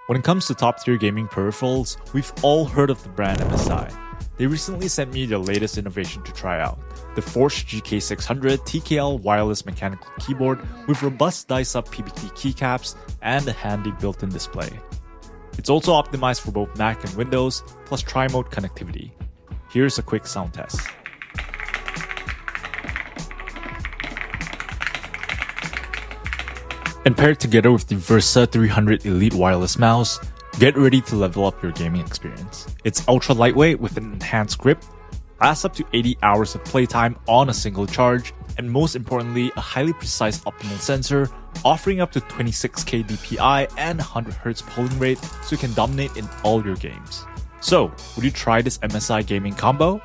When it comes to top-tier gaming peripherals, we've all heard of the brand MSI. They recently sent me their latest innovation to try out, the FORGE GK600 TKL wireless mechanical keyboard with robust dice-up PBT keycaps and a handy built-in display. It's also optimized for both Mac and Windows, plus tri-mode connectivity. Here's a quick sound test. And paired together with the Versa 300 Elite wireless mouse, get ready to level up your gaming experience. It's ultra lightweight with an enhanced grip, lasts up to 80 hours of playtime on a single charge, and most importantly, a highly precise optimal sensor, offering up to 26K DPI and 100Hz polling rate so you can dominate in all your games. So, would you try this MSI gaming combo?